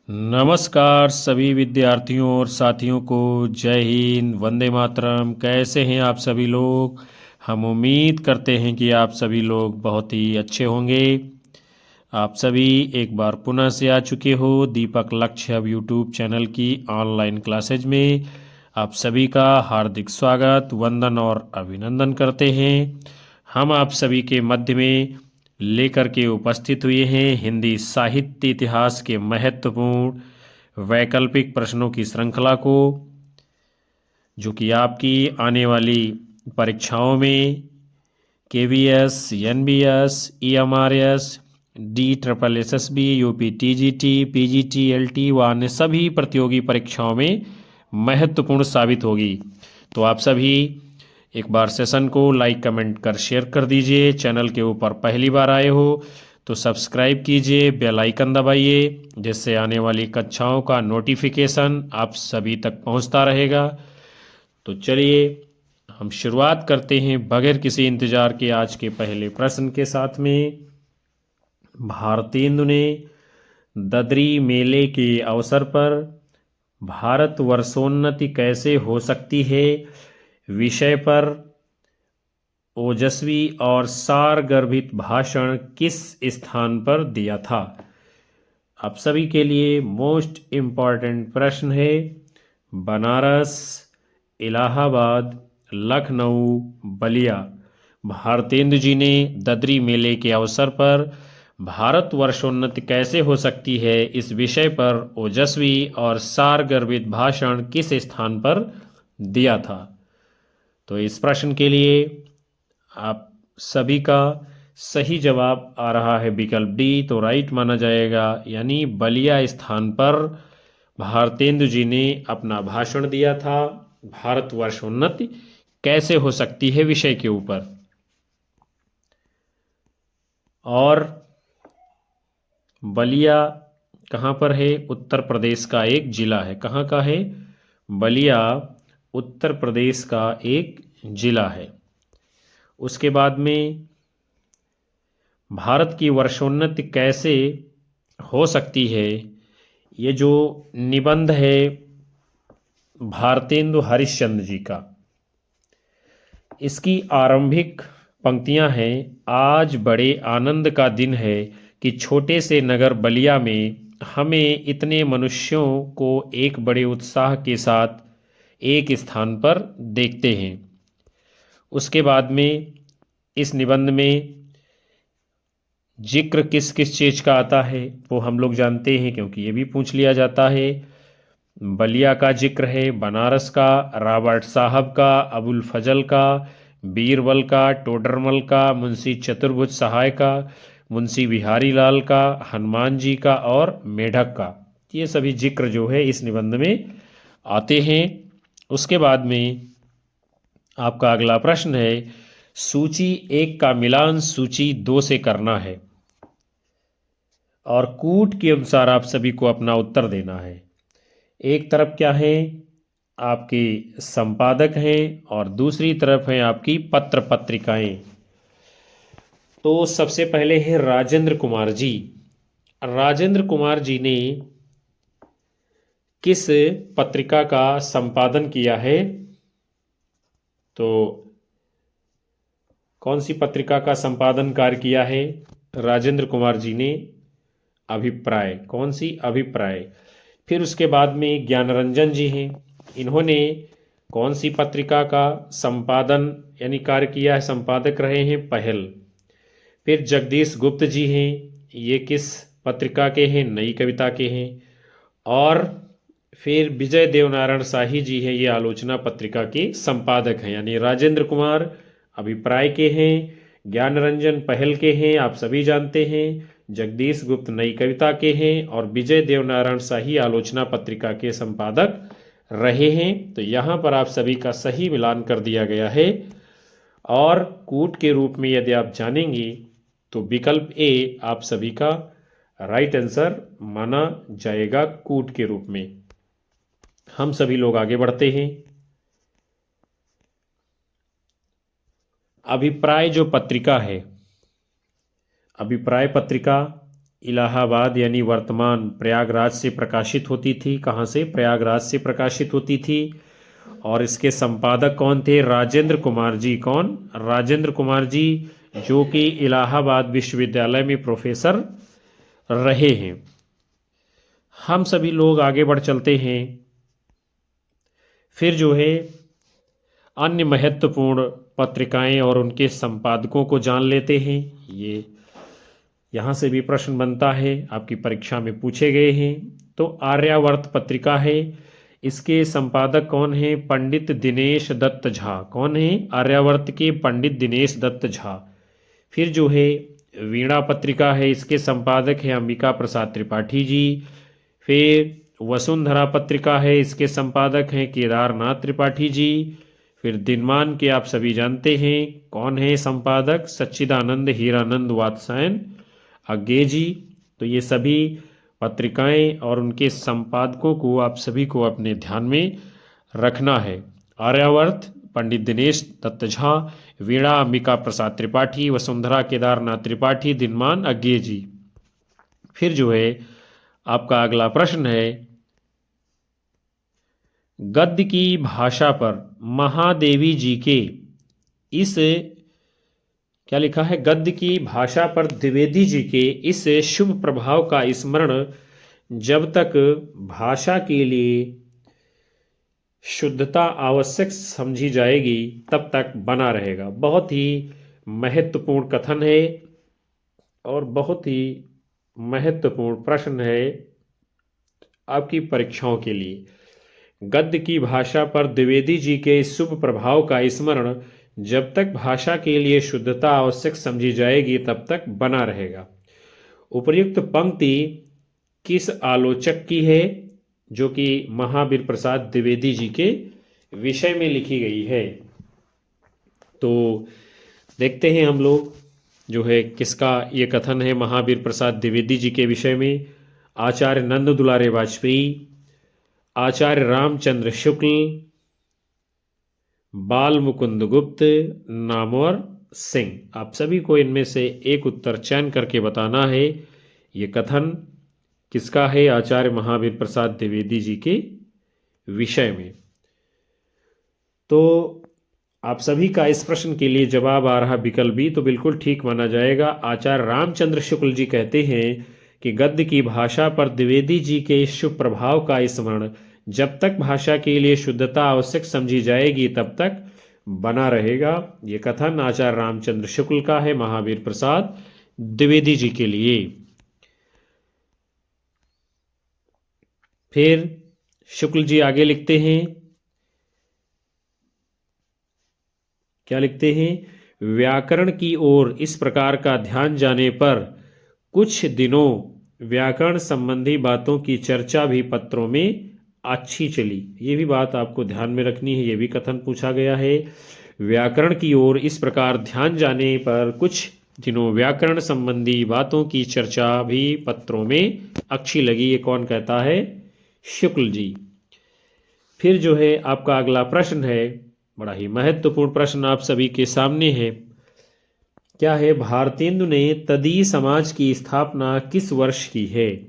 नमस्कार सभी विद्यार्थियों और साथियों को। जय हिंद, वंदे मातरम। कैसे हैं आप सभी लोग? हम उम्मीद करते हैं कि आप सभी लोग बहुत ही अच्छे होंगे। आप सभी एक बार पुनः से आ चुके हो दीपक लक्ष्य अब यूट्यूब चैनल की ऑनलाइन क्लासेज में। आप सभी का हार्दिक स्वागत, वंदन और अभिनंदन करते हैं। हम आप सभी के मध्य में लेकर के उपस्थित हुए हैं हिंदी साहित्य इतिहास के महत्वपूर्ण वैकल्पिक प्रश्नों की श्रृंखला को, जो कि आपकी आने वाली परीक्षाओं में KVS, NBS, EMRS, DSSS, UP TGT, PGT, LT व अन्य सभी प्रतियोगी परीक्षाओं में महत्वपूर्ण साबित होगी। तो आप सभी एक बार सेशन को लाइक, कमेंट कर शेयर कर दीजिए। चैनल के ऊपर पहली बार आए हो तो सब्सक्राइब कीजिए, बेल आइकन दबाइए, जिससे आने वाली कक्षाओं का नोटिफिकेशन आप सभी तक पहुंचता रहेगा। तो चलिए हम शुरुआत करते हैं बगैर किसी इंतजार के आज के पहले प्रश्न के साथ में। भारतेंदु ने ददरी मेले के अवसर पर भारत वर्षोन्नति कैसे हो सकती है विषय पर ओजस्वी और सारगर्भित भाषण किस स्थान पर दिया था? आप सभी के लिए मोस्ट इम्पॉर्टेंट प्रश्न है। बनारस, इलाहाबाद, लखनऊ, बलिया। भारतेंदु जी ने ददरी मेले के अवसर पर भारत वर्षोन्नति कैसे हो सकती है इस विषय पर ओजस्वी और सारगर्भित भाषण किस स्थान पर दिया था? तो इस प्रश्न के लिए आप सभी का सही जवाब आ रहा है विकल्प डी, तो राइट माना जाएगा। यानी बलिया स्थान पर भारतेंदु जी ने अपना भाषण दिया था भारत वर्षोन्नति कैसे हो सकती है विषय के ऊपर। और बलिया कहाँ पर है? उत्तर प्रदेश का एक जिला है। कहाँ का है? बलिया उत्तर प्रदेश का एक जिला है। उसके बाद में भारत की वर्षोन्नति कैसे हो सकती है, ये जो निबंध है भारतेंदु हरिश्चंद्र जी का, इसकी आरंभिक पंक्तियां हैं। आज बड़े आनंद का दिन है कि छोटे से नगर बलिया में हमें इतने मनुष्यों को एक बड़े उत्साह के साथ एक स्थान पर देखते हैं। उसके बाद में इस निबंध में जिक्र किस किस चीज़ का आता है वो हम लोग जानते हैं, क्योंकि ये भी पूछ लिया जाता है। बलिया का जिक्र है, बनारस का, रॉबर्ट साहब का, अबुल फजल का, बीरबल का, टोडरमल का, मुंशी चतुर्भुज सहाय का, मुंशी बिहारी लाल का, हनुमान जी का और मेढक का। ये सभी जिक्र जो है इस निबंध में आते हैं। उसके बाद में आपका अगला प्रश्न है, सूची 1 का मिलान सूची 2 से करना है और कूट के अनुसार आप सभी को अपना उत्तर देना है। एक तरफ क्या है? आपके संपादक हैं और दूसरी तरफ है आपकी पत्र पत्रिकाएं। तो सबसे पहले है राजेंद्र कुमार जी। राजेंद्र कुमार जी ने किस पत्रिका का संपादन किया है? तो कौन सी पत्रिका का संपादन कार्य किया है राजेंद्र कुमार जी ने? अभिप्राय। कौन सी? अभिप्राय। फिर उसके बाद में ज्ञानरंजन जी हैं, इन्होंने कौन सी पत्रिका का संपादन यानी कार्य किया है? संपादक रहे हैं पहल। फिर जगदीश गुप्त जी हैं, ये किस पत्रिका के हैं? नई कविता के हैं। और फिर विजय देवनारायण शाही जी हैं, ये आलोचना पत्रिका के संपादक हैं। यानी राजेंद्र कुमार अभिप्राय के हैं, ज्ञानरंजन पहल के हैं, आप सभी जानते हैं, जगदीश गुप्त नई कविता के हैं और विजय देवनारायण शाही आलोचना पत्रिका के संपादक रहे हैं। तो यहाँ पर आप सभी का सही मिलान कर दिया गया है। और कूट के रूप में यदि आप जानेंगे तो विकल्प ए आप सभी का राइट आंसर माना जाएगा। कूट के रूप में हम सभी लोग आगे बढ़ते हैं। अभिप्राय जो पत्रिका है, अभिप्राय पत्रिका इलाहाबाद यानी वर्तमान प्रयागराज से प्रकाशित होती थी। कहाँ से? प्रयागराज से प्रकाशित होती थी। और इसके संपादक कौन थे? राजेंद्र कुमार जी। कौन? राजेंद्र कुमार जी, जो कि इलाहाबाद विश्वविद्यालय में प्रोफेसर रहे हैं। हम सभी लोग आगे बढ़ चलते हैं। फिर जो है अन्य महत्वपूर्ण पत्रिकाएं और उनके संपादकों को जान लेते हैं। ये यहाँ से भी प्रश्न बनता है, आपकी परीक्षा में पूछे गए हैं। तो आर्यावर्त पत्रिका है, इसके संपादक कौन हैं? पंडित दिनेश दत्त झा। कौन है? आर्यावर्त के पंडित दिनेश दत्त झा। फिर जो है वीणा पत्रिका है, इसके संपादक है अंबिका प्रसाद त्रिपाठी जी। फिर वसुंधरा पत्रिका है, इसके संपादक हैं केदारनाथ त्रिपाठी जी। फिर दिनमान के आप सभी जानते हैं, कौन है संपादक? सच्चिदानंद हीरानंद वात्सायन आज्ञे जी। तो ये सभी पत्रिकाएं और उनके संपादकों को आप सभी को अपने ध्यान में रखना है। आर्यावर्त पंडित दिनेश दत्त झा, वीणा अंबिका प्रसाद त्रिपाठी, वसुंधरा केदारनाथ त्रिपाठी, दिनमान आज्ञे जी। फिर जो है आपका अगला प्रश्न है, गद्य की भाषा पर महादेवी जी के इस, क्या लिखा है? गद्य की भाषा पर द्विवेदी जी के इस शुभ प्रभाव का स्मरण जब तक भाषा के लिए शुद्धता आवश्यक समझी जाएगी तब तक बना रहेगा। बहुत ही महत्वपूर्ण कथन है और बहुत ही महत्वपूर्ण प्रश्न है आपकी परीक्षाओं के लिए। गद्य की भाषा पर द्विवेदी जी के शुभ प्रभाव का स्मरण जब तक भाषा के लिए शुद्धता आवश्यक समझी जाएगी तब तक बना रहेगा। उपर्युक्त पंक्ति किस आलोचक की है? जो कि महावीर प्रसाद द्विवेदी जी के विषय में लिखी गई है। तो देखते हैं हम लोग जो है किसका ये कथन है महावीर प्रसाद द्विवेदी जी के विषय में। आचार्य नंद दुलारे वाजपेयी, आचार्य रामचंद्र शुक्ल, बाल मुकुंद गुप्त, नामवर सिंह। आप सभी को इनमें से एक उत्तर चयन करके बताना है। ये कथन किसका है? आचार्य महावीर प्रसाद द्विवेदी जी के विषय में। तो आप सभी का इस प्रश्न के लिए जवाब आ रहा विकल्प बी, तो बिल्कुल ठीक माना जाएगा। आचार्य रामचंद्र शुक्ल जी कहते हैं कि गद्य की भाषा पर द्विवेदी जी के शुभ प्रभाव का स्मरण जब तक भाषा के लिए शुद्धता आवश्यक समझी जाएगी तब तक बना रहेगा। ये कथन आचार्य रामचंद्र शुक्ल का है महावीर प्रसाद द्विवेदी जी के लिए। फिर शुक्ल जी आगे लिखते हैं, क्या लिखते हैं? व्याकरण की ओर इस प्रकार का ध्यान जाने पर कुछ दिनों व्याकरण संबंधी बातों की चर्चा भी पत्रों में अच्छी चली। ये भी बात आपको ध्यान में रखनी है, ये भी कथन पूछा गया है। व्याकरण की ओर इस प्रकार ध्यान जाने पर कुछ दिनों व्याकरण संबंधी बातों की चर्चा भी पत्रों में अच्छी लगी। ये कौन कहता है? शुक्ल जी। फिर जो है आपका अगला प्रश्न है, बड़ा ही महत्वपूर्ण प्रश्न आप सभी के सामने है। क्या है? भारतेंदु ने तदीय समाज की स्थापना किस वर्ष की है?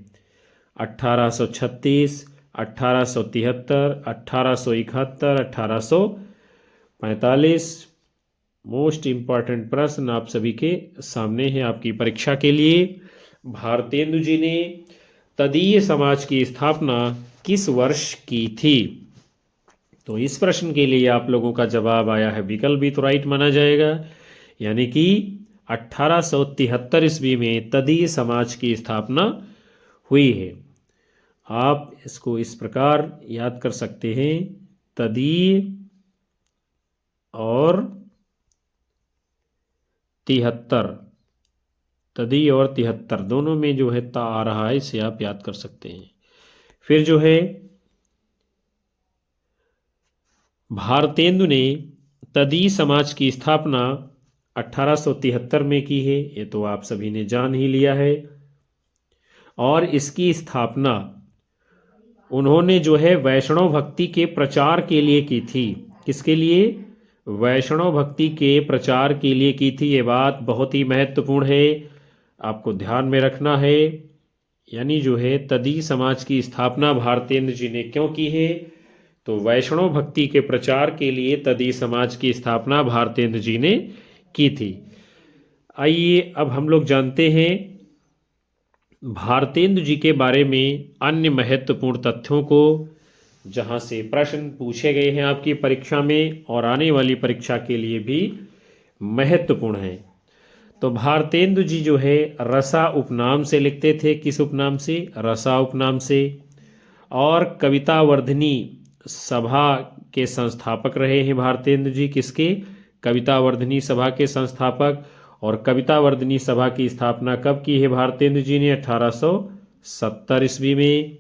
1836, 1873, 1871, 1845। मोस्ट इंपॉर्टेंट प्रश्न आप सभी के सामने है आपकी परीक्षा के लिए। भारतेंदु जी ने तदीय समाज की स्थापना किस वर्ष की थी? तो इस प्रश्न के लिए आप लोगों का जवाब आया है विकल्प भी, तो राइट माना जाएगा। यानी कि 1873 ईस्वी में तदीय समाज की स्थापना हुई है। आप इसको इस प्रकार याद कर सकते हैं, तदीय और 73, तदीय और 73 दोनों में जो है ता आ रहा है, इसे आप याद कर सकते हैं। फिर जो है भारतेंदु ने तदीय समाज की स्थापना 1873 में की है, ये तो आप सभी ने जान ही लिया है। और इसकी स्थापना उन्होंने जो है वैष्णव भक्ति के प्रचार के लिए की थी। किसके लिए? वैष्णव भक्ति के प्रचार के लिए की थी। ये बात बहुत ही महत्वपूर्ण है। आपको ध्यान में रखना है। यानी जो है तदी समाज की स्थापना भारतेंद्र जी ने क्यों की है? तो वैष्णव भक्ति के प्रचार के लिए तदी समाज की स्थापना भारतेंद्र जी ने की थी। आइए अब हम लोग जानते हैं भारतेंद्र जी के बारे में अन्य महत्वपूर्ण तथ्यों को, जहां से प्रश्न पूछे गए हैं आपकी परीक्षा में और आने वाली परीक्षा के लिए भी महत्वपूर्ण है। तो भारतेंद्र जी जो है रसा उपनाम से लिखते थे। किस उपनाम से? रसा उपनाम से। और कवितावर्धिनी सभा के संस्थापक रहे हैं भारतेंद्र जी। किसके? कवितावर्धिनी सभा के संस्थापक। और कवितावर्धिनी सभा की स्थापना कब की है भारतेंद्र जी ने? 1870 ईस्वी में।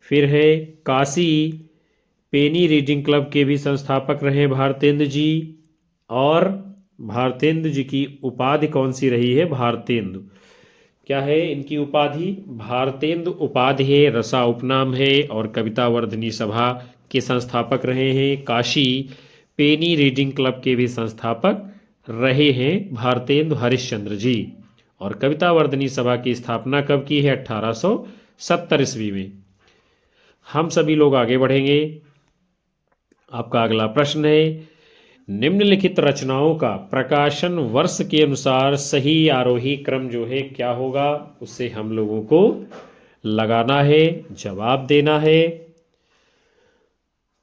फिर है काशी पेनी रीडिंग क्लब के भी संस्थापक रहे भारतेंद्र जी। और भारतेंद्र जी की उपाधि कौन सी रही है? भारतेंदु। क्या है इनकी उपाधि? भारतेंदु उपाधि है, रसा उपनाम है और कवितावर्धिनी सभा के संस्थापक रहे हैं। काशी पेनी रीडिंग क्लब के भी संस्थापक रहे हैं भारतेंदु हरिश्चंद्र जी। और कवितावर्धिनी सभा की स्थापना कब की है? 1870 ईस्वी में। हम सभी लोग आगे बढ़ेंगे। आपका अगला प्रश्न है, निम्नलिखित रचनाओं का प्रकाशन वर्ष के अनुसार सही आरोही क्रम जो है क्या होगा? उससे हम लोगों को लगाना है, जवाब देना है।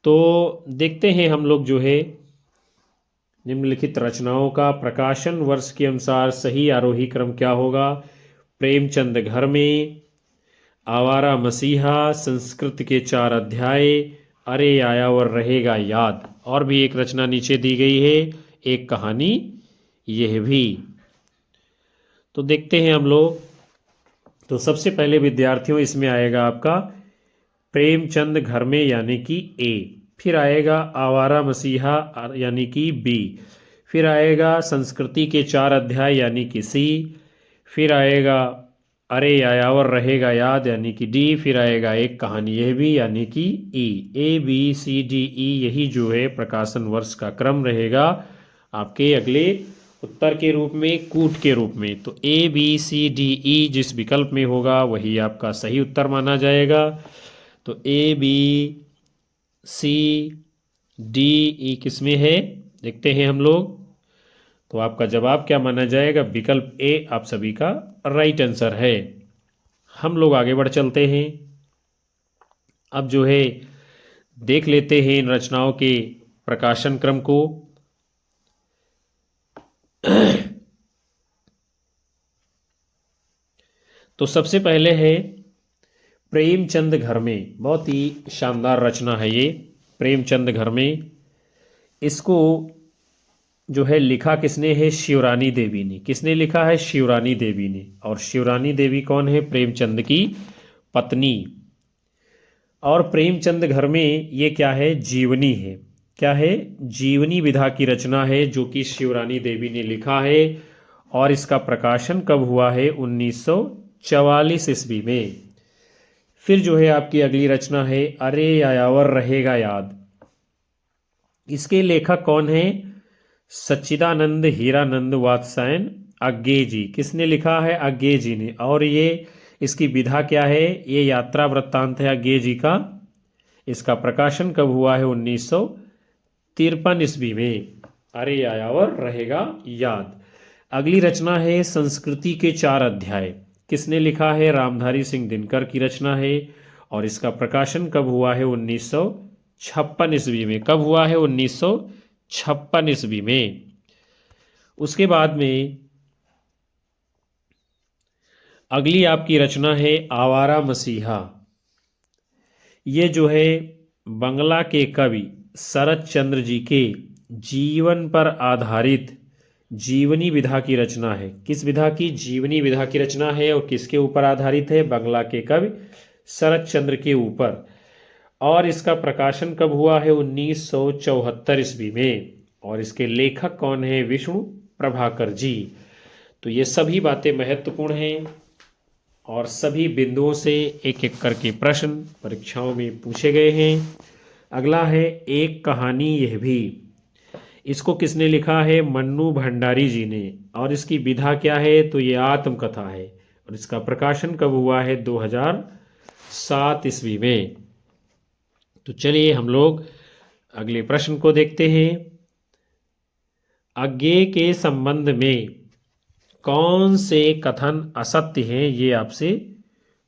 तो देखते हैं हम लोग जो है निम्नलिखित रचनाओं का प्रकाशन वर्ष के अनुसार सही आरोही क्रम क्या होगा? प्रेमचंद घर में, आवारा मसीहा, संस्कृत के 4 अध्याय, अरे आया और रहेगा याद। और भी एक रचना नीचे दी गई है, एक कहानी यह भी। तो देखते हैं हम लोग। तो सबसे पहले विद्यार्थियों इसमें आएगा आपका प्रेमचंद घर में यानी कि ए। फिर आएगा आवारा मसीहा यानी कि बी। फिर आएगा संस्कृति के 4 अध्याय यानी कि सी। फिर आएगा अरे आयावर रहेगा याद यानी कि डी। फिर आएगा एक कहानी यह भी यानी कि ई। A B C D E, यही जो है प्रकाशन वर्ष का क्रम रहेगा आपके अगले उत्तर के रूप में, कूट के रूप में। तो A B C D E जिस विकल्प में होगा वही आपका सही उत्तर माना जाएगा। तो A B C D E किस में है देखते हैं हम लोग। तो आपका जवाब क्या माना जाएगा? विकल्प ए आप सभी का राइट आंसर है। हम लोग आगे बढ़ चलते हैं। अब जो है देख लेते हैं इन रचनाओं के प्रकाशन क्रम को। तो सबसे पहले है प्रेमचंद घर में। बहुत ही शानदार रचना है ये प्रेमचंद घर में। इसको जो है लिखा किसने है? शिवरानी देवी ने। किसने लिखा है? शिवरानी देवी ने। और शिवरानी देवी कौन है? प्रेमचंद की पत्नी। और प्रेमचंद घर में ये क्या है? जीवनी है। क्या है? जीवनी विधा की रचना है जो कि शिवरानी देवी ने लिखा है। और इसका प्रकाशन कब हुआ है? 1944 ईस्वी में। फिर जो है आपकी अगली रचना है अरे आयावर रहेगा याद। इसके लेखक कौन है? सच्चिदानंद हीरानंद वात्सायन अज्ञे जी। किसने लिखा है? अज्ञे जी ने। और ये इसकी विधा क्या है? ये यात्रा वृत्तांत है अज्ञे जी का। इसका प्रकाशन कब हुआ है? 1953 ईस्वी में। अरे आयावर रहेगा याद। अगली रचना है संस्कृति के 4 अध्याय। किसने लिखा है? रामधारी सिंह दिनकर की रचना है। और इसका प्रकाशन कब हुआ है? 1956 ईस्वी में। कब हुआ है? 1956 ईस्वी में। उसके बाद में अगली आपकी रचना है आवारा मसीहा। ये जो है बंगला के कवि शरत चंद्र जी के जीवन पर आधारित जीवनी विधा की रचना है। किस विधा की? जीवनी विधा की रचना है। और किसके ऊपर आधारित है? बंगला के कवि शरत चंद्र के ऊपर। और इसका प्रकाशन कब हुआ है? 1974 ईस्वी में। और इसके लेखक कौन है? विष्णु प्रभाकर जी। तो ये सभी बातें महत्वपूर्ण हैं और सभी बिंदुओं से एक एक करके प्रश्न परीक्षाओं में पूछे गए हैं। अगला है एक कहानी यह भी। इसको किसने लिखा है? मन्नू भंडारी जी ने। और इसकी विधा क्या है? तो ये आत्मकथा है। और इसका प्रकाशन कब हुआ है? 2007 ईस्वी में। तो चलिए हम लोग अगले प्रश्न को देखते हैं। अज्ञेय के संबंध में कौन से कथन असत्य हैं, ये आपसे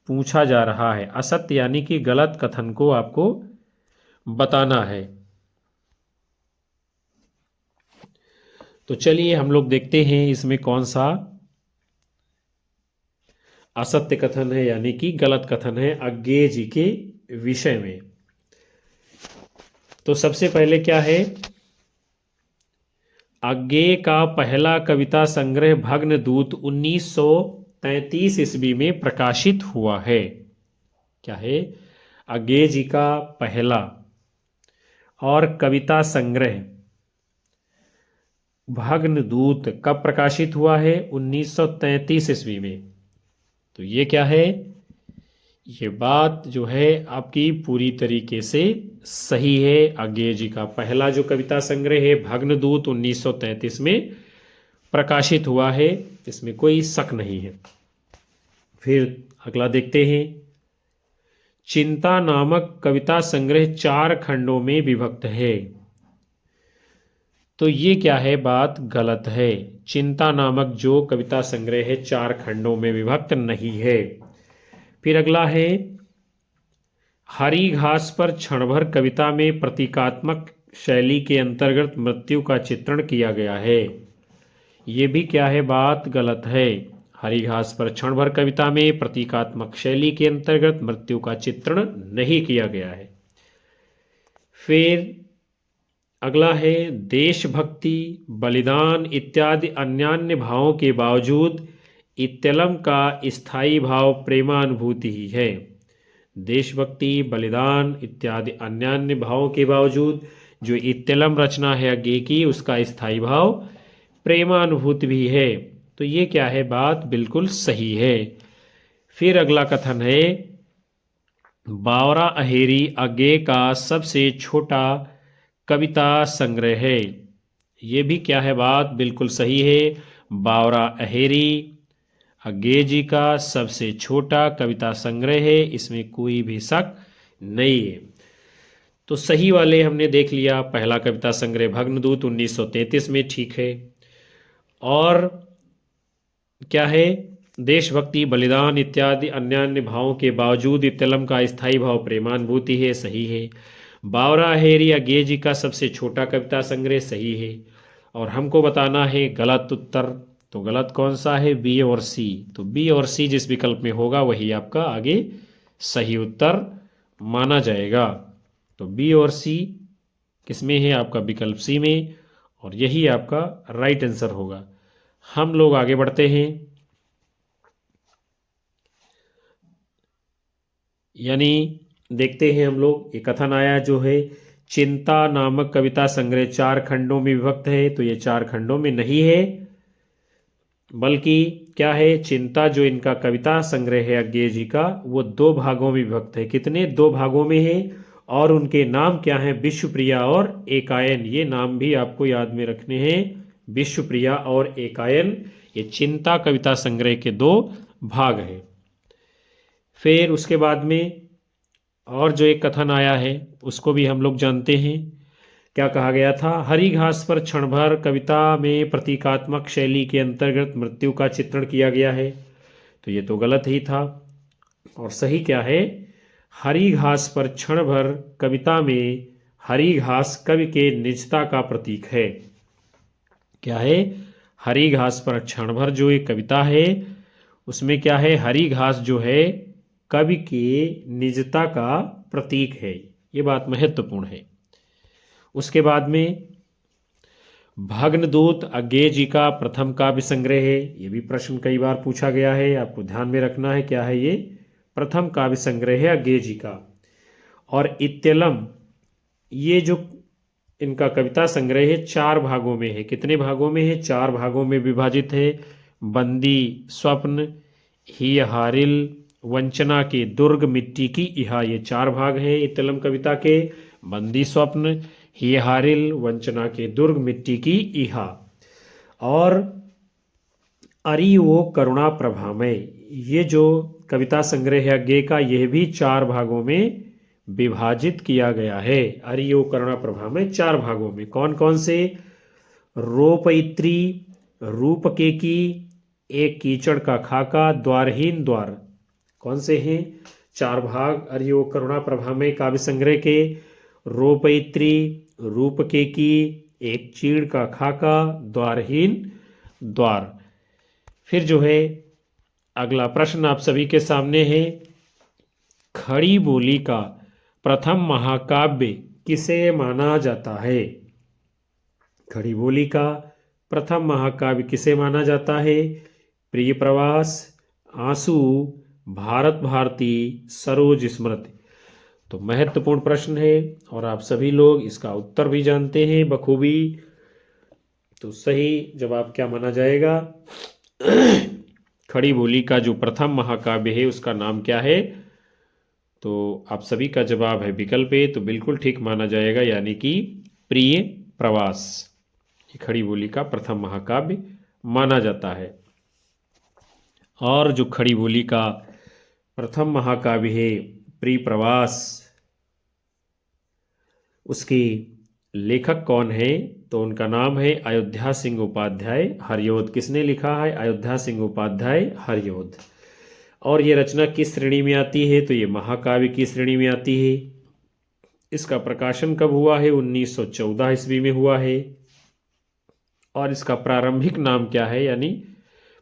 पूछा जा रहा है। असत्य यानी कि गलत कथन को आपको बताना है। तो चलिए हम लोग देखते हैं इसमें कौन सा असत्य कथन है यानी कि गलत कथन है अज्ञेय जी के विषय में। तो सबसे पहले क्या है? अज्ञेय का पहला कविता संग्रह भग्नदूत 1933 ईस्वी में प्रकाशित हुआ है। क्या है? अज्ञेय जी का पहला और कविता संग्रह भग्नदूत कब प्रकाशित हुआ है? 1933 ईस्वी में। तो ये क्या है? ये बात जो है आपकी पूरी तरीके से सही है। अज्ञेय जी का पहला जो कविता संग्रह है भग्नदूत 1933 में प्रकाशित हुआ है, इसमें कोई शक नहीं है। फिर अगला देखते हैं। चिंता नामक कविता संग्रह 4 खंडों में विभक्त है। तो ये क्या है? बात गलत है। चिंता नामक जो कविता संग्रह है 4 खंडों में विभक्त नहीं है। फिर अगला है हरी घास पर क्षण भर कविता में प्रतीकात्मक शैली के अंतर्गत मृत्यु का चित्रण किया गया है। ये भी क्या है? बात गलत है। हरी घास पर क्षण भर कविता में प्रतीकात्मक शैली के अंतर्गत मृत्यु का चित्रण नहीं किया गया है। फिर अगला है देशभक्ति, बलिदान इत्यादि अन्यान्य भावों के बावजूद इत्तलम का स्थायी भाव प्रेमानुभूति ही है। देशभक्ति, बलिदान इत्यादि अन्यान्य भावों के बावजूद जो इत्तलम रचना है अज्ञेय की, उसका स्थायी भाव प्रेमानुभूति भी है। तो ये क्या है? बात बिल्कुल सही है। फिर अगला कथन है बावरा अहेरी अज्ञेय का सबसे छोटा कविता संग्रह है। ये भी क्या है? बात बिल्कुल सही है। बावरा अहेरी अज्ञेय जी का सबसे छोटा कविता संग्रह है, इसमें कोई भी शक नहीं है। तो सही वाले हमने देख लिया। पहला कविता संग्रह भग्नदूत 1933 में, ठीक है। और क्या है? देशभक्ति, बलिदान इत्यादि अन्यान्य भावों के बावजूद इत्तलम का स्थायी भाव प्रेमानुभूति है, सही है। बावरा अहेरी अज्ञेय जी का सबसे छोटा कविता संग्रह, सही है। और हमको बताना है गलत उत्तर। तो गलत कौन सा है? बी और सी। तो बी और सी जिस विकल्प में होगा वही आपका आगे सही उत्तर माना जाएगा। तो बी और सी किसमें है? आपका विकल्प सी में, और यही आपका राइट आंसर होगा। हम लोग आगे बढ़ते हैं। यानी देखते हैं हम लोग, ये कथन आया जो है चिंता नामक कविता संग्रह 4 खंडों में विभक्त है। तो ये 4 खंडों में नहीं है, बल्कि क्या है? चिंता जो इनका कविता संग्रह है अज्ञेय जी का, वो 2 भागों में विभक्त है। कितने? 2 भागों में है। और उनके नाम क्या हैं? विश्वप्रिया और एकायन। ये नाम भी आपको याद में रखने हैं, विश्वप्रिया और एकायन। ये चिंता कविता संग्रह के 2 भाग हैं। फिर उसके बाद में और जो एक कथन आया है उसको भी हम लोग जानते हैं। क्या कहा गया था? हरी घास पर क्षण भर कविता में प्रतीकात्मक शैली के अंतर्गत मृत्यु का चित्रण किया गया है। तो ये तो गलत ही था। और सही क्या है? हरी घास पर क्षण भर कविता में हरी घास कवि के निजता का प्रतीक है। क्या है? हरी घास पर क्षण भर जो एक कविता है उसमें क्या है? हरी घास जो है कवि के निजता का प्रतीक है। ये बात महत्वपूर्ण है। उसके बाद में भग्नदूत अज्ञेय जी का प्रथम काव्य संग्रह है। ये भी प्रश्न कई बार पूछा गया है, आपको ध्यान में रखना है। क्या है? ये प्रथम काव्य संग्रह है अज्ञेय जी का। और इत्तलम ये जो इनका कविता संग्रह है 4 भागों में है। कितने भागों में है? 4 भागों में विभाजित है। बंदी, स्वप्न, ही हारिल, वंचना के दुर्ग, मिट्टी की इहा, ये 4 भाग हैं इत्तलम कविता के। बंदी स्वप्न, ये हारिल वंचना के दुर्ग मिट्टी की इहा। और अरि वो करुणा प्रभा में, ये जो कविता संग्रह है अज्ञे का, यह भी 4 भागों में विभाजित किया गया है। अरि वो करुणा प्रभा में 4 भागों में। कौन कौन से? रोपैत्री, रूपकेकी, एक कीचड़ का खाका, द्वारहीन द्वार। कौन से हैं 4 भाग अरि वो करुणा प्रभा में काव्य संग्रह के? रोपैत्री, रूपकेकी, एक चीड़ का खाका, द्वारहीन द्वार। फिर जो है अगला प्रश्न आप सभी के सामने है, खड़ी बोली का प्रथम महाकाव्य किसे माना जाता है? खड़ी बोली का प्रथम महाकाव्य किसे माना जाता है? प्रिय प्रवास, आंसू, भारत भारती, सरोज स्मृति। तो महत्वपूर्ण प्रश्न है और आप सभी लोग इसका उत्तर भी जानते हैं बखूबी। तो सही जवाब क्या माना जाएगा? खड़ी बोली का जो प्रथम महाकाव्य है उसका नाम क्या है? तो आप सभी का जवाब है विकल्प ए, तो बिल्कुल ठीक माना जाएगा, यानी कि प्रिय प्रवास। ये खड़ी बोली का प्रथम महाकाव्य माना जाता है। और जो खड़ी बोली का प्रथम महाकाव्य है प्रिय प्रवास, उसके लेखक कौन है? तो उनका नाम है अयोध्या सिंह उपाध्याय हरियोध। किसने लिखा है? अयोध्या सिंह उपाध्याय हरियोध। और ये रचना किस श्रेणी में आती है? तो ये महाकाव्य की श्रेणी में आती है। इसका प्रकाशन कब हुआ है? 1914 ईस्वी में हुआ है। और इसका प्रारंभिक नाम क्या है? यानी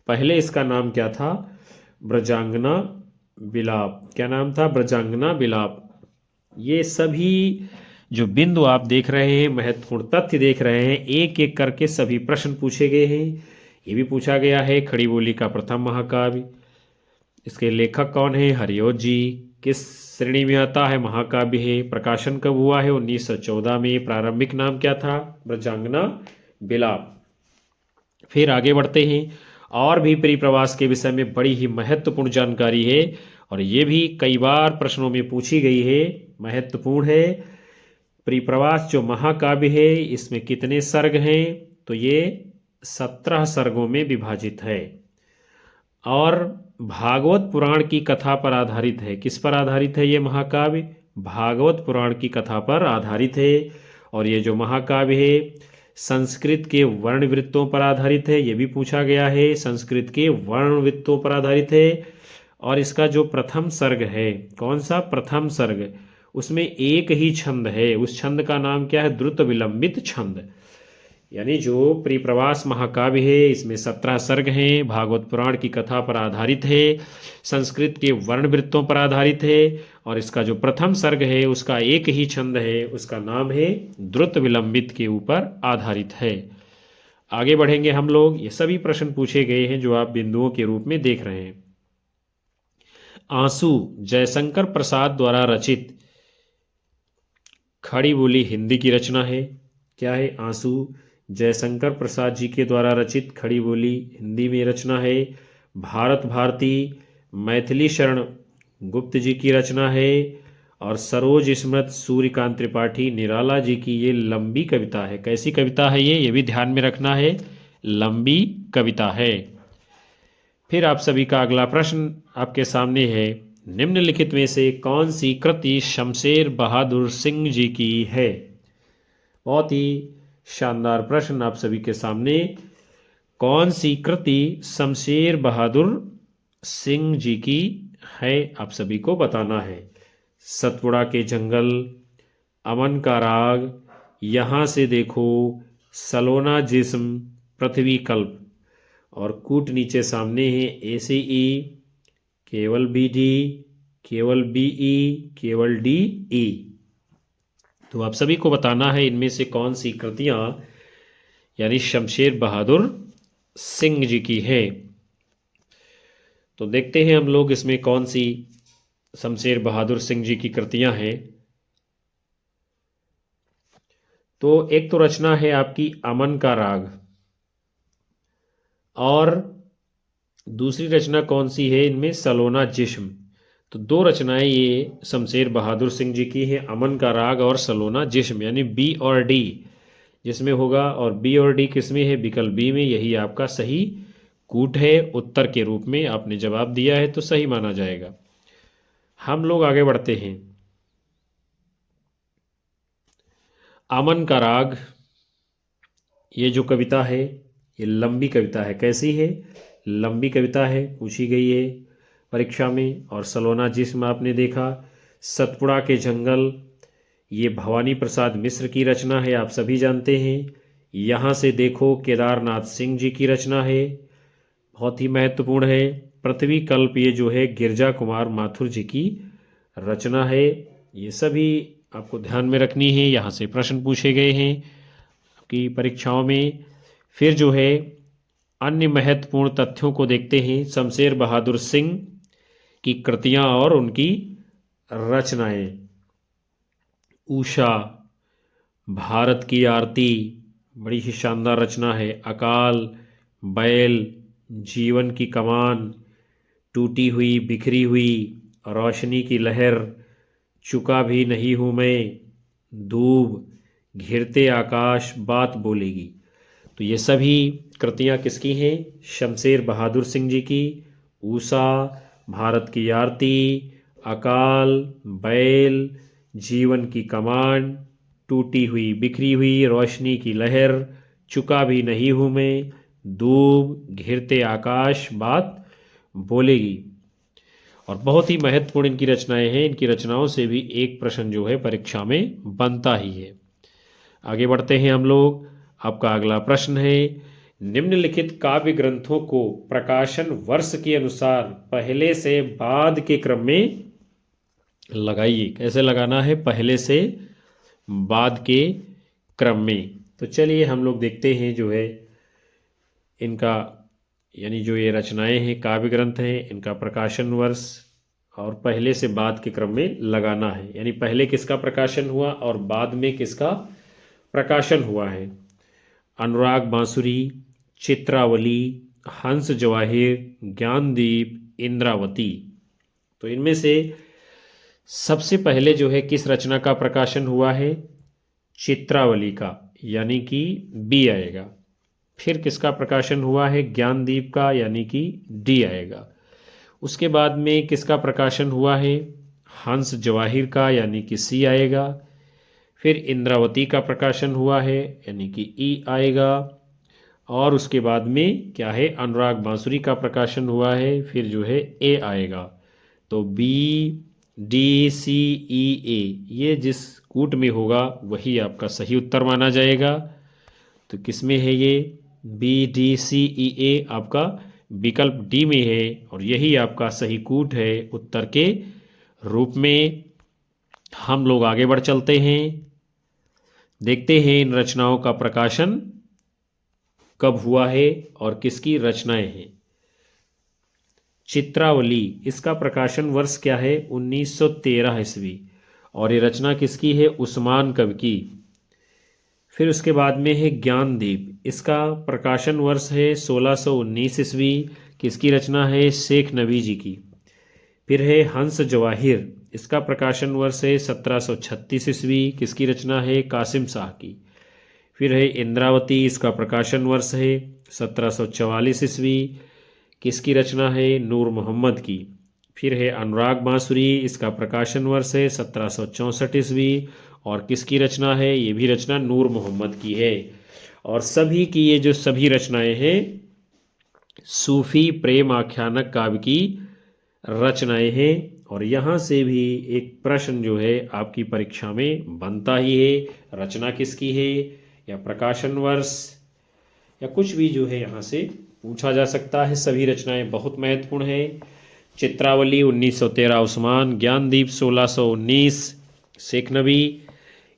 पहले इसका नाम क्या था? ब्रजांगना विलाप। क्या नाम था? ब्रजांगना विलाप। ये सभी जो बिंदु आप देख रहे हैं, महत्वपूर्ण तथ्य देख रहे हैं, एक एक करके सभी प्रश्न पूछे गए हैं। ये भी पूछा गया है खड़ी बोली का प्रथम महाकाव्य, इसके लेखक कौन है? हरियोध जी। किस श्रेणी में आता है? महाकाव्य है। प्रकाशन कब हुआ है? 1914 में। प्रारंभिक नाम क्या था? ब्रजांगना विलाप। फिर आगे बढ़ते हैं। और भी प्रिय प्रवास के विषय में बड़ी ही महत्वपूर्ण जानकारी है और ये भी कई बार प्रश्नों में पूछी गई है, महत्वपूर्ण है। प्रिय प्रवास जो महाकाव्य है इसमें कितने सर्ग हैं? तो ये 17 सर्गों में विभाजित है और भागवत पुराण की कथा पर आधारित है। किस पर आधारित है ये महाकाव्य? भागवत पुराण की कथा पर आधारित है। और ये जो महाकाव्य है संस्कृत के वर्ण वृत्तों पर आधारित है, ये भी पूछा गया है। संस्कृत के वर्ण वृत्तों पर आधारित है। और इसका जो प्रथम सर्ग है, कौन सा? प्रथम सर्ग, उसमें एक ही छंद है। उस छंद का नाम क्या है? द्रुत विलंबित छंद। यानी जो प्रिय प्रवास महाकाव्य है इसमें 17 सर्ग हैं, भागवत पुराण की कथा पर आधारित है, संस्कृत के वर्ण वृत्तों पर आधारित है। और इसका जो प्रथम सर्ग है उसका एक ही छंद है, उसका नाम है द्रुत विलंबित के ऊपर आधारित है। आगे बढ़ेंगे हम लोग। ये सभी प्रश्न पूछे गए हैं जो आप बिंदुओं के रूप में देख रहे हैं। आंसू जयशंकर प्रसाद द्वारा रचित खड़ी बोली हिंदी की रचना है। क्या है? आंसू जयशंकर प्रसाद जी के द्वारा रचित खड़ी बोली हिंदी में रचना है। भारत भारती मैथिली शरण गुप्त जी की रचना है। और सरोज स्मृत सूर्यकांत त्रिपाठी निराला जी की ये लंबी कविता है। कैसी कविता है ये भी ध्यान में रखना है, लंबी कविता है। फिर आप सभी का अगला प्रश्न आपके सामने है, निम्नलिखित में से कौन सी कृति शमशेर बहादुर सिंह जी की है? बहुत ही शानदार प्रश्न आप सभी के सामने। कौन सी कृति शमशेर बहादुर सिंह जी की है? आप सभी को बताना है। सतपुड़ा के जंगल, अमन का राग, यहाँ से देखो, सलोना जिस्म, पृथ्वी कल्प। और कूट नीचे सामने है ACE, केवल BD, केवल BE, केवल DE। तो आप सभी को बताना है इनमें से कौन सी कृतियां यानी शमशेर बहादुर सिंह जी की है। तो देखते हैं हम लोग इसमें कौन सी शमशेर बहादुर सिंह जी की कृतियां हैं। तो एक तो रचना है आपकी अमन का राग, और दूसरी रचना कौन सी है इनमें? सलोना जिस्म। तो दो रचनाएं ये शमशेर बहादुर सिंह जी की हैं, अमन का राग और सलोना जिस्म, यानी बी और डी जिसमें होगा, और बी और डी किस में है, विकल्प बी में। यही आपका सही कूट है, उत्तर के रूप में आपने जवाब दिया है तो सही माना जाएगा। हम लोग आगे बढ़ते हैं। अमन का राग, ये जो कविता है ये लंबी कविता है। कैसी है, लंबी कविता है, पूछी गई है परीक्षा में। और सलोना जिस्म आपने देखा। सतपुड़ा के जंगल, ये भवानी प्रसाद मिश्र की रचना है, आप सभी जानते हैं। यहाँ से देखो, केदारनाथ सिंह जी की रचना है, बहुत ही महत्वपूर्ण है। पृथ्वी कल्प, ये जो है गिरजा कुमार माथुर जी की रचना है। ये सभी आपको ध्यान में रखनी है, यहाँ से प्रश्न पूछे गए हैं आपकी परीक्षाओं में। फिर जो है अन्य महत्वपूर्ण तथ्यों को देखते हैं। शमशेर बहादुर सिंह की कृतियां और उनकी रचनाएं। उषा, भारत की आरती, बड़ी ही शानदार रचना है। अकाल, बैल, जीवन की कमान, टूटी हुई बिखरी हुई, रोशनी की लहर, चुका भी नहीं हूँ मैं, दूब, घिरते आकाश बात बोलेगी। तो ये सभी कृतियाँ किसकी हैं, शमशेर बहादुर सिंह जी की। ऊषा, भारत की आरती, अकाल, बैल, जीवन की कमान, टूटी हुई बिखरी हुई, रोशनी की लहर, चुका भी नहीं हूँ मैं, दूब, घिरते आकाश बात बोलेगी। और बहुत ही महत्वपूर्ण इनकी रचनाएं हैं। इनकी रचनाओं से भी एक प्रश्न जो है परीक्षा में बनता ही है। आगे बढ़ते हैं हम लोग। आपका अगला प्रश्न है, निम्नलिखित काव्य ग्रंथों को प्रकाशन वर्ष के अनुसार पहले से बाद के क्रम में लगाइए। कैसे लगाना है, पहले से बाद के क्रम में। तो चलिए हम लोग देखते हैं जो है इनका, यानी जो ये रचनाएं हैं, काव्य ग्रंथ हैं, इनका प्रकाशन वर्ष और पहले से बाद के क्रम में लगाना है। यानी पहले किसका प्रकाशन हुआ और बाद में किसका प्रकाशन हुआ है। अनुराग बांसुरी, चित्रावली, हंस जवाहिर, ज्ञानदीप, इंद्रावती। तो इनमें से सबसे पहले जो है किस रचना का प्रकाशन हुआ है, चित्रावली का, यानी कि बी आएगा। फिर किसका प्रकाशन हुआ है, ज्ञानदीप का, यानी कि डी आएगा। उसके बाद में किसका प्रकाशन हुआ है, हंस जवाहिर का, यानी कि सी आएगा। फिर इंद्रावती का प्रकाशन हुआ है, यानी कि ई आएगा। और उसके बाद में क्या है, अनुराग बांसुरी का प्रकाशन हुआ है, फिर जो है ए आएगा। तो बी डी सी ई ए, ये जिस कूट में होगा वही आपका सही उत्तर माना जाएगा। तो किस में है ये, बी डी सी ई ए आपका विकल्प डी में है, और यही आपका सही कूट है उत्तर के रूप में। हम लोग आगे बढ़ चलते हैं, देखते हैं इन रचनाओं का प्रकाशन कब हुआ है और किसकी रचनाएं हैं। चित्रावली, इसका प्रकाशन वर्ष क्या है, 1913 ईस्वी, और ये रचना किसकी है, उस्मान कवि की। फिर उसके बाद में है ज्ञानदीप, इसका प्रकाशन वर्ष है 1619 ईस्वी, किसकी रचना है, शेख नबी जी की। फिर है हंस जवाहिर, इसका प्रकाशन वर्ष है 1736 ईस्वी, किसकी रचना है, कासिम शाह की। फिर है इंद्रावती, इसका प्रकाशन वर्ष है 1744 ईस्वी, किसकी रचना है, नूर मोहम्मद की। फिर है अनुराग बांसुरी, इसका प्रकाशन वर्ष है 1764 ईस्वी, और किसकी रचना है, ये भी रचना नूर मोहम्मद की है। और सभी की ये जो सभी रचनाएं हैं सूफी प्रेम आख्यानक काव्य की रचनाएं हैं। और यहाँ से भी एक प्रश्न जो है आपकी परीक्षा में बनता ही है, रचना किसकी है या प्रकाशन वर्ष या कुछ भी जो है यहाँ से पूछा जा सकता है। सभी रचनाएं बहुत महत्वपूर्ण है। चित्रावली 1913 उस्मान, ज्ञानदीप 1619 शेख नबी,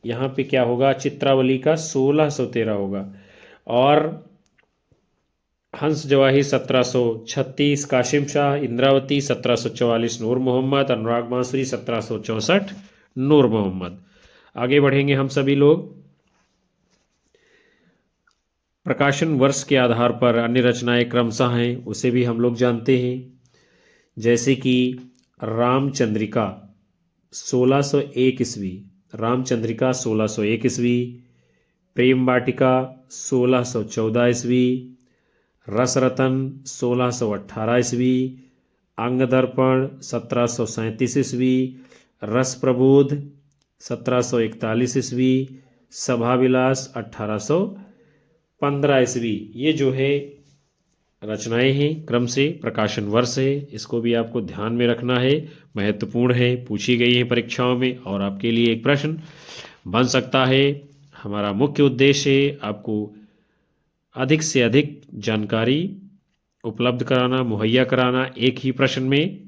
यहाँ पे क्या होगा, चित्रावली का 1613 होगा। और हंस जवाहिर 1736 कासिम शाह, इंद्रावती 1744 नूर मोहम्मद, अनुराग बांसुरी 1764 नूर मोहम्मद। आगे बढ़ेंगे हम सभी लोग। प्रकाशन वर्ष के आधार पर अन्य रचनाएं क्रमशः हैं, उसे भी हम लोग जानते हैं। जैसे कि रामचंद्रिका 1601 ईस्वी, रामचंद्रिका 1601 ईस्वी, प्रेम वाटिका 1614 ईस्वी, रसरतन 1618 ईस्वी, अंगदर्पण 1737 ईस्वी, रस प्रबोध 1741 ईस्वी, सभाविलास 1815 ईस्वी। ये जो है रचनाएं हैं, क्रम से प्रकाशन वर्ष है, इसको भी आपको ध्यान में रखना है, महत्वपूर्ण है, पूछी गई है परीक्षाओं में और आपके लिए एक प्रश्न बन सकता है। हमारा मुख्य उद्देश्य है आपको अधिक से अधिक जानकारी उपलब्ध कराना, मुहैया कराना एक ही प्रश्न में।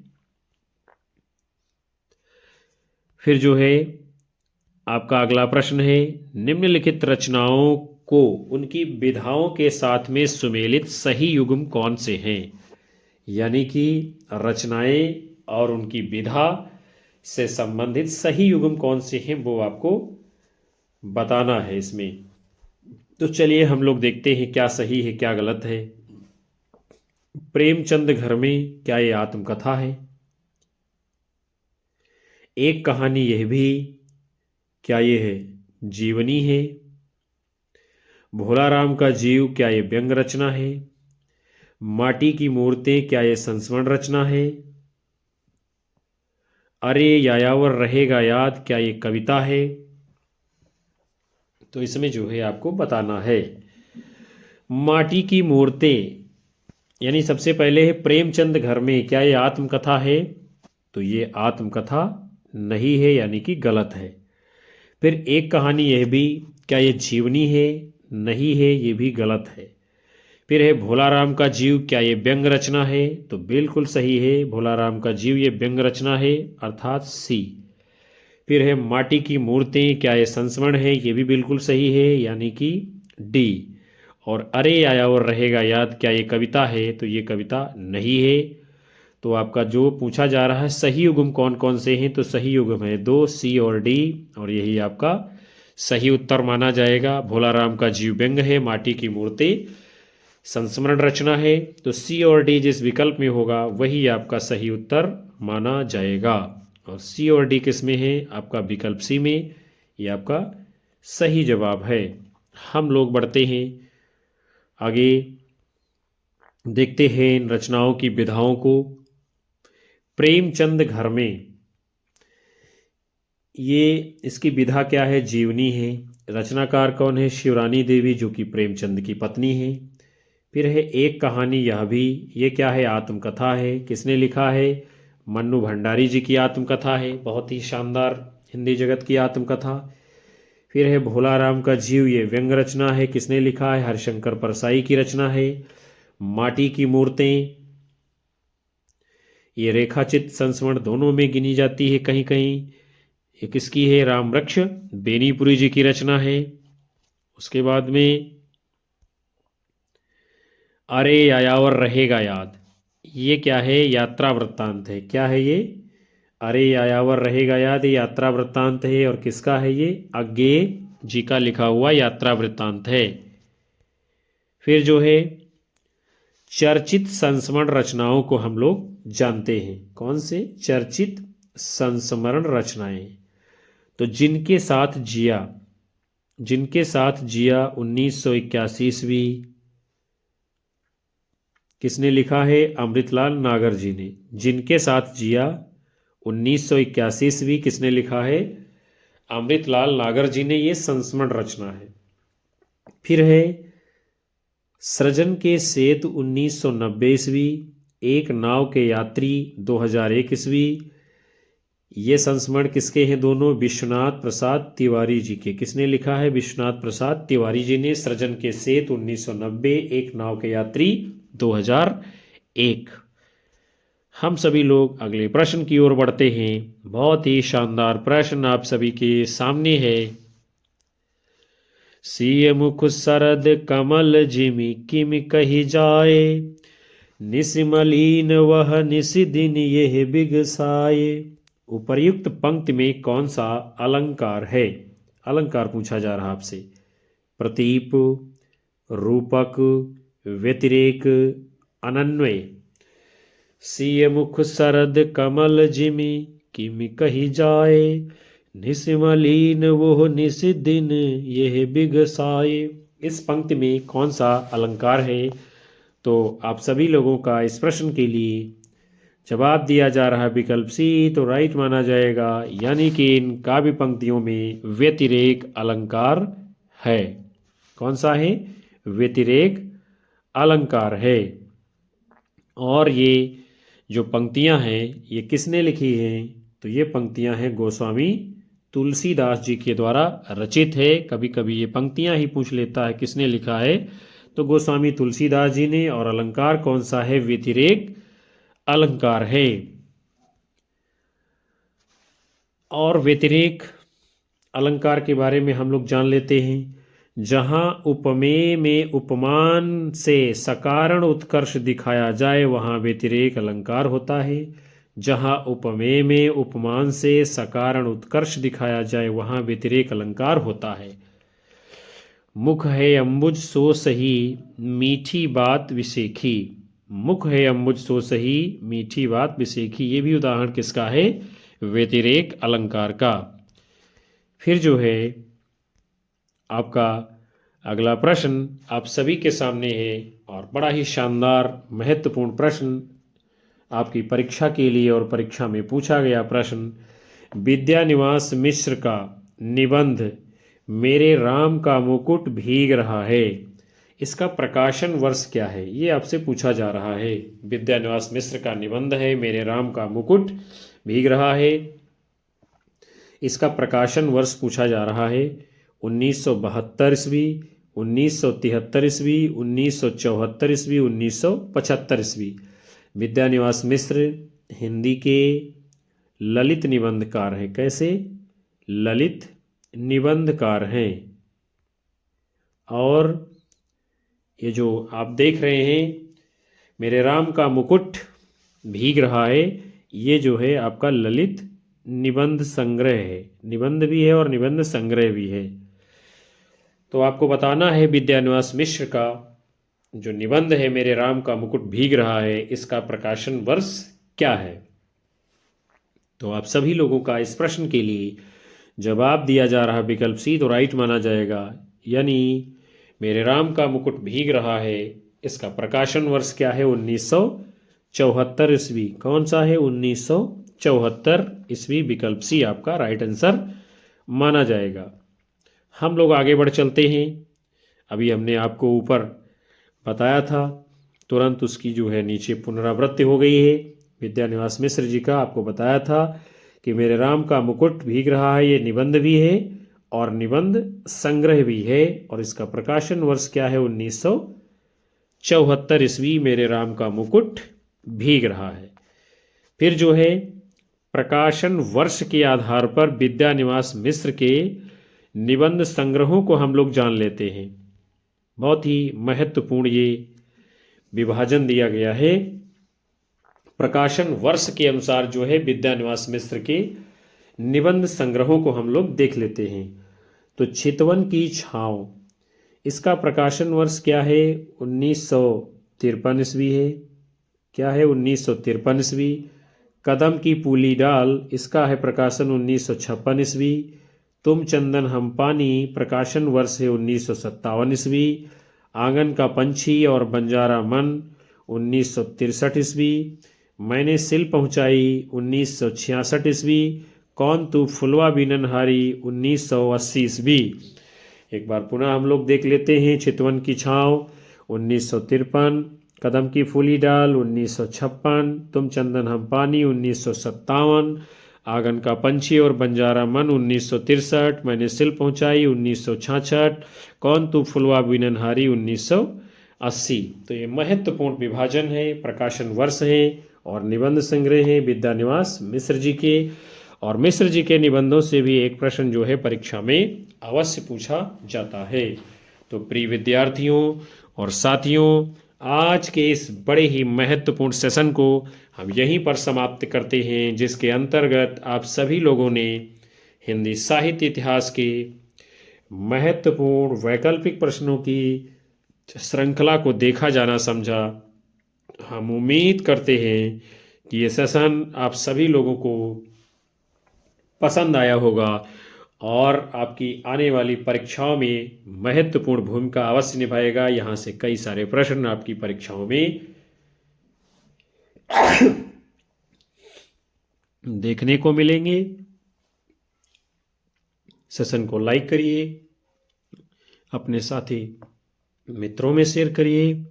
फिर जो है आपका अगला प्रश्न है, निम्नलिखित रचनाओं को उनकी विधाओं के साथ में सुमेलित सही युग्म कौन से हैं? यानी कि रचनाएं और उनकी विधा से संबंधित सही युग्म कौन से हैं वो आपको बताना है इसमें। तो चलिए हम लोग देखते हैं क्या सही है क्या गलत है। प्रेमचंद घर में, क्या ये आत्मकथा है? एक कहानी यह भी, क्या ये है जीवनी है? भोला राम का जीव, क्या ये व्यंग रचना है? माटी की मूर्तें, क्या ये संस्मरण रचना है? अरे यायावर रहेगा याद, क्या ये कविता है? तो इसमें जो है आपको बताना है। माटी की मूर्तें यानी सबसे पहले है प्रेमचंद घर में, क्या ये आत्मकथा है? तो ये आत्मकथा नहीं है, यानी कि गलत है। फिर एक कहानी यह भी, क्या ये जीवनी है? नहीं है, ये भी गलत है। फिर है भोला राम का जीव, क्या ये व्यंग रचना है? तो बिल्कुल सही है, भोला राम का जीव ये व्यंग रचना है, अर्थात सी। फिर है माटी की मूर्तें, क्या ये संस्मरण है? ये भी बिल्कुल सही है, यानी कि डी। और अरे आया और रहेगा याद, क्या ये कविता है? तो ये कविता नहीं है। तो आपका जो पूछा जा रहा है सही युग्म कौन कौन से हैं, तो सही युग्म है 2, सी और डी, और यही आपका सही उत्तर माना जाएगा। भोला राम का जीव व्यंग है, माटी की मूर्ति संस्मरण रचना है, तो सी और डी जिस विकल्प में होगा वही आपका सही उत्तर माना जाएगा। और सी और डी किस में है? आपका विकल्प सी में, ये आपका सही जवाब है। हम लोग बढ़ते हैं आगे, देखते हैं इन रचनाओं की विधाओं को। प्रेमचंद घर में, ये इसकी विधा क्या है? जीवनी है। रचनाकार कौन है? शिवरानी देवी, जो कि प्रेमचंद की पत्नी है। फिर है एक कहानी, यह भी, ये क्या है? आत्मकथा है। किसने लिखा है? मन्नू भंडारी जी की आत्मकथा है, बहुत ही शानदार हिंदी जगत की आत्मकथा। फिर है भोला राम का जीव, ये व्यंग रचना है। किसने लिखा है? हरिशंकर परसाई की रचना है। माटी की मूर्तें, ये रेखाचित संस्मरण दोनों में गिनी जाती है कहीं कहीं। ये किसकी है? राम वृक्ष बेनीपुरी जी की रचना है। उसके बाद में अरे यायावर रहेगा याद, ये क्या है? यात्रा वृत्तांत है। क्या है ये? अरे यायावर रहेगा याद, ये यात्रा वृत्तांत है। और किसका है ये? अज्ञेय जी का लिखा हुआ यात्रा वृत्तांत है। फिर जो है चर्चित संस्मरण रचनाओं को हम लोग जानते हैं। कौन से? चर्चित संस्मरण रचनाएं। तो जिनके साथ जिया, जिनके साथ जिया 1981 ईस्वी, किसने लिखा है? अमृतलाल नागर जी ने। जिनके साथ जिया 1981 ईस्वी, किसने लिखा है? अमृतलाल नागर जी ने। ये संस्मरण रचना है। फिर है सृजन के सेतु 1990 ईस्वी, एक नाव के यात्री 2001 ईस्वी। ये संस्मरण किसके हैं? दोनों विश्वनाथ प्रसाद तिवारी जी के। किसने लिखा है? विश्वनाथ प्रसाद तिवारी जी ने। सृजन के सेतु 1990, एक नाव के यात्री 2001। हम सभी लोग अगले प्रश्न की ओर बढ़ते हैं। बहुत ही शानदार प्रश्न आप सभी के सामने है। सिय मुख सरद कमल जिमि किमि कही जाए, निसिमलीन वह निसि दिन यह बिगसाए। उपर्युक्त पंक्ति में कौन सा अलंकार है? अलंकार पूछा जा रहा आपसे। प्रतीप, रूपक, व्यतिरेक, अनन्वय। सिय मुख सरद कमल जिमि किमि कही जाए, निस मलीन वो निस दिन यह बिगसाए। इस पंक्ति में कौन सा अलंकार है? तो आप सभी लोगों का इस प्रश्न के लिए जवाब दिया जा रहा है विकल्प सी, तो राइट माना जाएगा, यानी कि इन काव्य पंक्तियों में व्यतिरेक अलंकार है। कौन सा है? व्यतिरेक अलंकार है। और ये जो पंक्तियां हैं ये किसने लिखी हैं? तो ये पंक्तियां हैं गोस्वामी तुलसीदास जी के द्वारा रचित है। कभी कभी ये पंक्तियां ही पूछ लेता है किसने लिखा है, तो गोस्वामी तुलसीदास जी ने। और अलंकार कौन सा है? व्यतिरेक अलंकार है। और व्यतिरेक अलंकार के बारे में हम लोग जान लेते हैं। जहाँ उपमेय में उपमान से सकारण उत्कर्ष दिखाया जाए वहाँ व्यतिरेक अलंकार होता है। जहाँ उपमेय में उपमान से सकारण उत्कर्ष दिखाया जाए वहाँ व्यतिरेक अलंकार होता है। मुख है अम्बुज सो सही मीठी बात विसेखी। मुख है अम्बुज सो सही मीठी बात विसेखी, ये भी उदाहरण किसका है? व्यतिरेक अलंकार का। फिर जो है आपका अगला प्रश्न आप सभी के सामने है, और बड़ा ही शानदार महत्वपूर्ण प्रश्न आपकी परीक्षा के लिए और परीक्षा में पूछा गया प्रश्न। विद्यानिवास मिश्र का निबंध मेरे राम का मुकुट भीग रहा है, इसका प्रकाशन वर्ष क्या है? ये आपसे पूछा जा रहा है। विद्यानिवास मिश्र का निबंध है मेरे राम का मुकुट भीग रहा है, इसका प्रकाशन वर्ष पूछा जा रहा है। 1972 ईस्वी, 1973 ईस्वी, 1974 ईस्वी, 1975 ईस्वी। विद्यानिवास मिश्र हिंदी के ललित निबंधकार हैं। कैसे? ललित निबंधकार हैं। और ये जो आप देख रहे हैं मेरे राम का मुकुट भीग रहा है, ये जो है आपका ललित निबंध संग्रह है। निबंध भी है और निबंध संग्रह भी है। तो आपको बताना है विद्यानिवास मिश्र का जो निबंध है मेरे राम का मुकुट भीग रहा है, इसका प्रकाशन वर्ष क्या है? तो आप सभी लोगों का इस प्रश्न के लिए जवाब दिया जा रहा विकल्प सी, तो राइट माना जाएगा, यानी मेरे राम का मुकुट भीग रहा है, इसका प्रकाशन वर्ष क्या है? 1974 ईस्वी। कौन सा है? 1974 ईस्वी। विकल्प सी आपका राइट आंसर माना जाएगा। हम लोग आगे बढ़ चलते हैं। अभी हमने आपको ऊपर बताया था, तुरंत उसकी जो है नीचे पुनरावृत्ति हो गई है। विद्यानिवास मिश्र जी का आपको बताया था कि मेरे राम का मुकुट भीग रहा है, ये निबंध भी है और निबंध संग्रह भी है, और इसका प्रकाशन वर्ष क्या है? 1974 ईस्वी। मेरे राम का मुकुट भीग रहा है। फिर जो है प्रकाशन वर्ष के आधार पर विद्यानिवास मिश्र के निबंध संग्रहों को हम लोग जान लेते हैं। बहुत ही महत्वपूर्ण ये विभाजन दिया गया है। प्रकाशन वर्ष के अनुसार जो है विद्यानिवास मिश्र के निबंध संग्रहों को हम लोग देख लेते हैं। तो चितवन की छाँव, इसका प्रकाशन वर्ष क्या है? 1953 ईस्वी है। क्या है? 1953 ईस्वी। कदम की पूली डाल, इसका है प्रकाशन 1956 ईस्वी। तुम चंदन हम पानी, प्रकाशन वर्ष है 1957 ईस्वी। आंगन का पंछी और बंजारा मन, 1963 ईस्वी। मैंने सिल पहुंचाई, 1966 ईस्वी। कौन तू फुलवा बिननहारी, 1980 ईस्वी। एक बार पुनः हम लोग देख लेते हैं। चितवन की छाँव 1953, कदम की फूली डाल 1956, तुम चंदन हम पानी 1957, आंगन का पंछी और बंजारा मन 1963, मैंने सिल पहुंचाई 1966, कौन तू फुलवा बिननहारी 1980। तो ये महत्वपूर्ण विभाजन है, प्रकाशन वर्ष है और निबंध संग्रह है विद्यानिवास मिश्र जी के। और मिश्र जी के निबंधों से भी एक प्रश्न जो है परीक्षा में अवश्य पूछा जाता है। तो प्रिय विद्यार्थियों और साथियों, आज के इस बड़े ही महत्वपूर्ण सेशन को हम यहीं पर समाप्त करते हैं, जिसके अंतर्गत आप सभी लोगों ने हिंदी साहित्य इतिहास के महत्वपूर्ण वैकल्पिक प्रश्नों की श्रृंखला को देखा जाना समझा। हम उम्मीद करते हैं कि ये सेशन आप सभी लोगों को पसंद आया होगा और आपकी आने वाली परीक्षाओं में महत्वपूर्ण भूमिका अवश्य निभाएगा। यहाँ से कई सारे प्रश्न आपकी परीक्षाओं में देखने को मिलेंगे। सेशन को लाइक करिए, अपने साथी मित्रों में शेयर करिए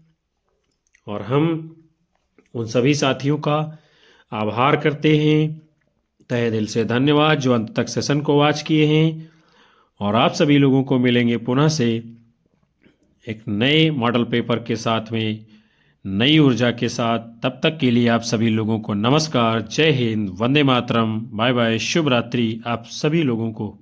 और हम उन सभी साथियों का आभार करते हैं, तहे दिल से धन्यवाद जो अंत तक सेशन को वॉच किए हैं। और आप सभी लोगों को मिलेंगे पुनः से एक नए मॉडल पेपर के साथ में, नई ऊर्जा के साथ। तब तक के लिए आप सभी लोगों को नमस्कार, जय हिंद, वंदे मातरम, बाय बाय, शुभ रात्रि आप सभी लोगों को।